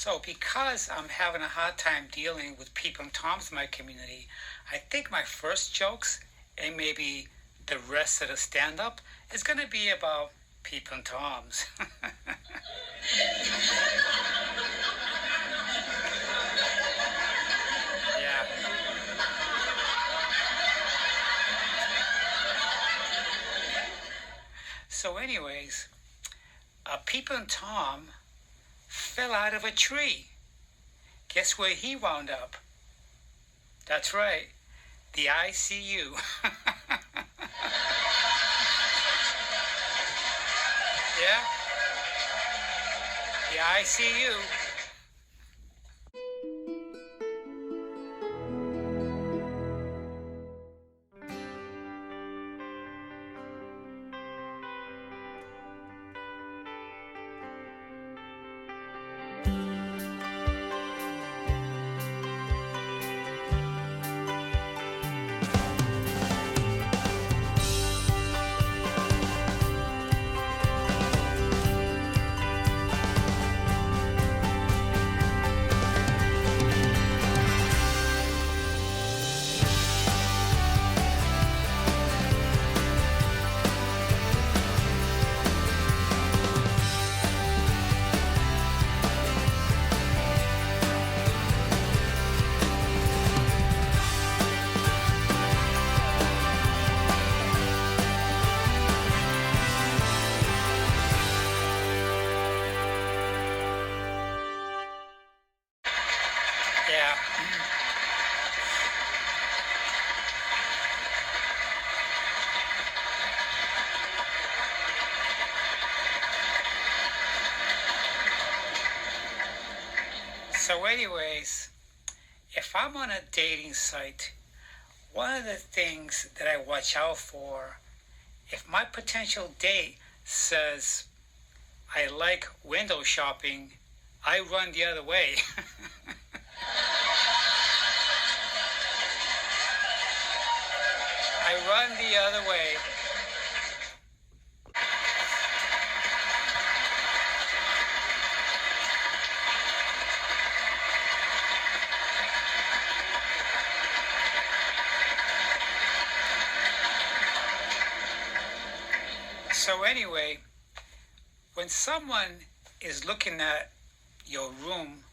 So because I'm having a hard time dealing with peeping toms in my community, I think my first jokes and maybe the rest of the stand-up is going to be about peeping toms. Yeah. So anyways, a peeping tom fell out of a tree. Guess where he wound up? That's right, the ICU. Yeah, the ICU. Yeah. So anyways, if I'm on a dating site, one of the things that I watch out for, if my potential date says, I like window shopping, I run the other way. I run the other way. So anyway, when someone is looking at your room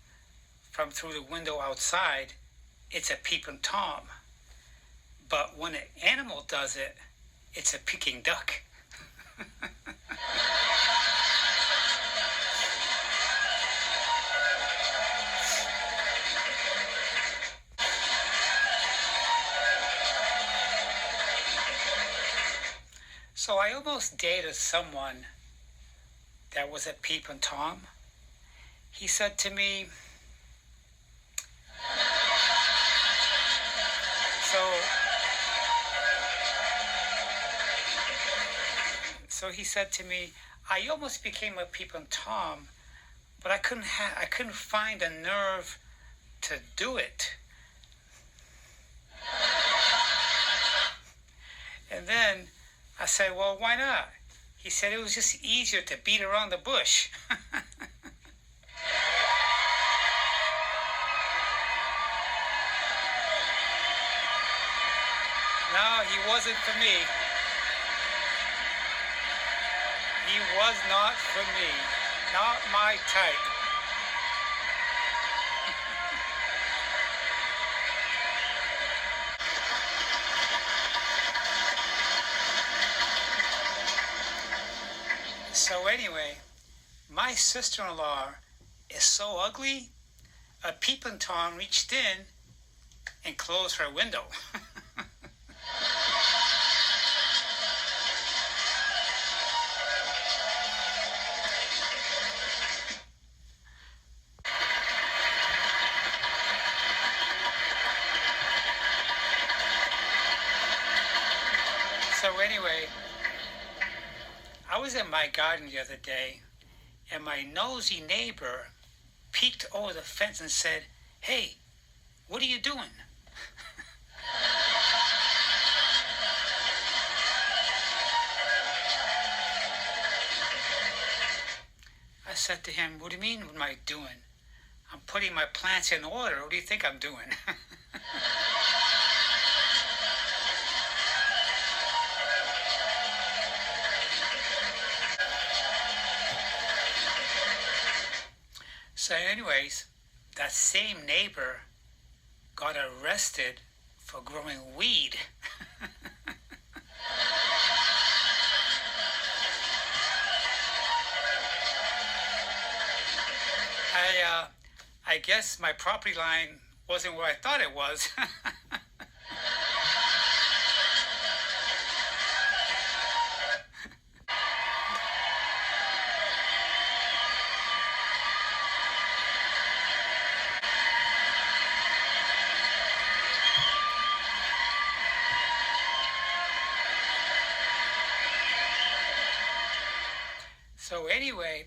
from through the window outside, it's a peeping tom. But when an animal does it, it's a peking duck. So I almost dated someone that was a peeping tom. He said to me, so he said to me, I almost became a peeping tom, but I couldn't find a nerve to do it. And then I said, well, why not? He said it was just easier to beat around the bush. No, he wasn't for me. He was not for me. Not my type. So anyway, my sister-in-law is so ugly, a peeping tom reached in and closed her window. So anyway, I was in my garden the other day, and my nosy neighbor peeked over the fence and said, hey, what are you doing? I said to him, what do you mean, what am I doing? I'm putting my plants in order. What do you think I'm doing? So anyways, that same neighbor got arrested for growing weed. I guess my property line wasn't where I thought it was. So anyway,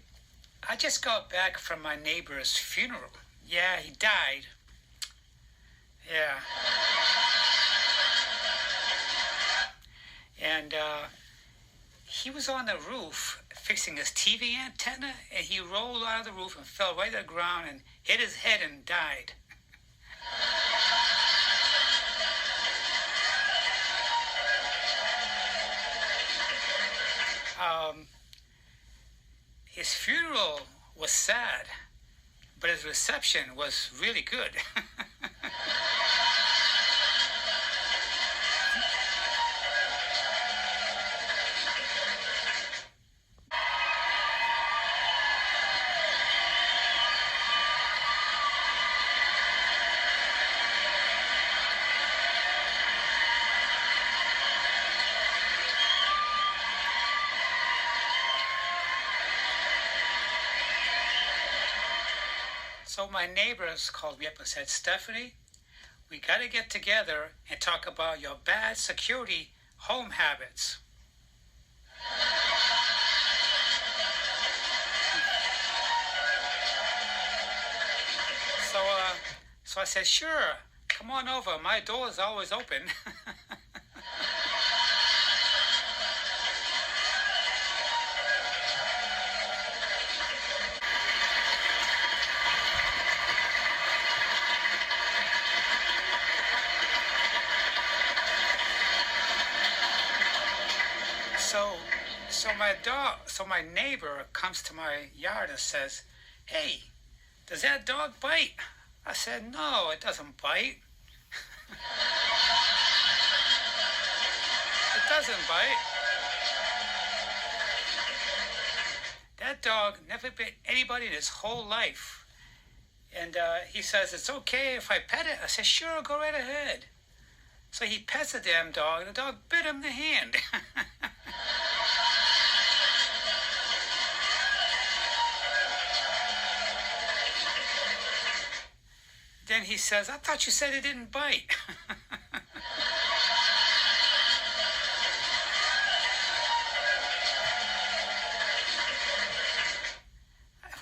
I just got back from my neighbor's funeral. Yeah, he died. Yeah. And he was on the roof fixing his TV antenna, and he rolled out of the roof and fell right to the ground and hit his head and died. His funeral was sad, but his reception was really good. So my neighbors called me up and said, Stephanie, we got to get together and talk about your bad security home habits. So I said, sure, come on over. My door is always open. So my neighbor comes to my yard and says, hey, does that dog bite? I said, no, it doesn't bite. It doesn't bite. That dog never bit anybody in his whole life. And he says, it's okay if I pet it. I said, sure, go right ahead. So he pets the damn dog, and the dog bit him in the hand. Then he says, I thought you said it didn't bite.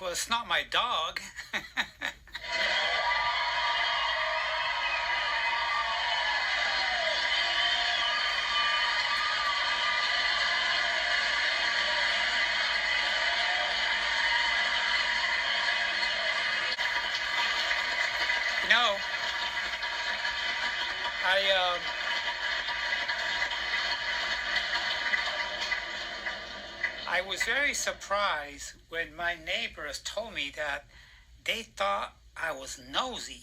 Well, it's not my dog. No, I was very surprised when my neighbors told me that they thought I was nosy.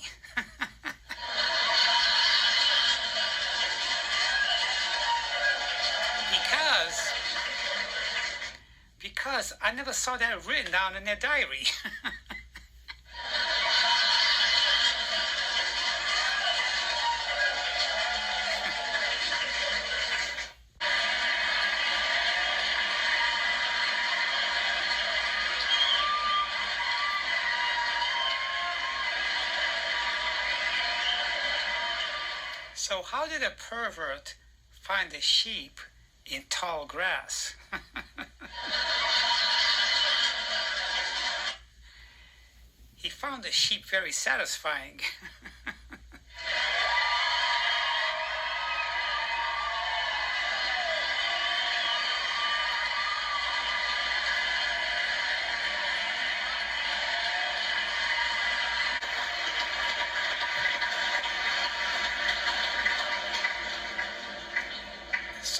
because I never saw that written down in their diary. So how did a pervert find a sheep in tall grass? He found the sheep very satisfying.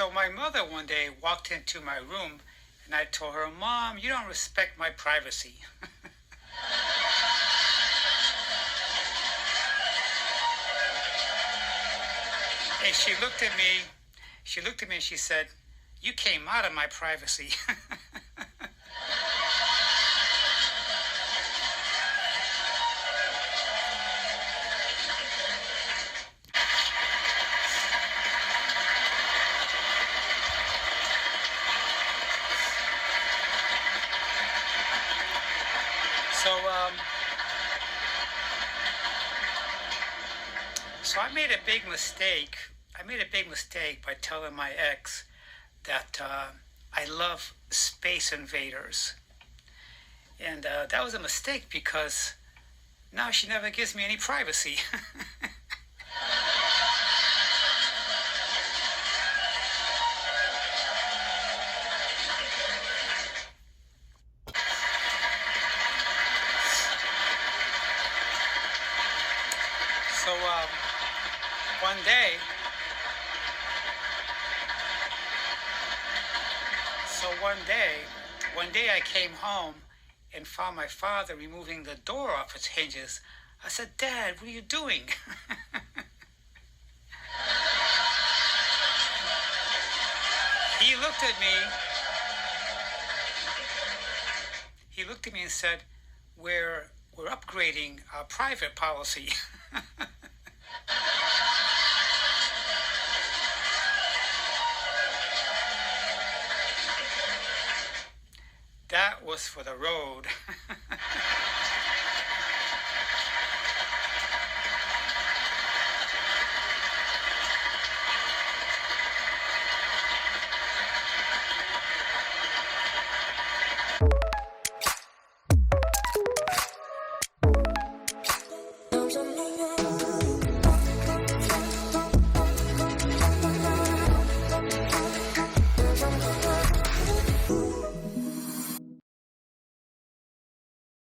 So my mother one day walked into my room and I told her, "Mom, you don't respect my privacy." And she looked at me and she said, "You came out of my privacy." So, so I made a big mistake. I made a big mistake by telling my ex that I love Space Invaders. And that was a mistake because now she never gives me any privacy. So one day, so one day I came home and found my father removing the door off its hinges. I said, "Dad, what are you doing?" He looked at me. He looked at me and said, "We're upgrading our private policy." That was for the road.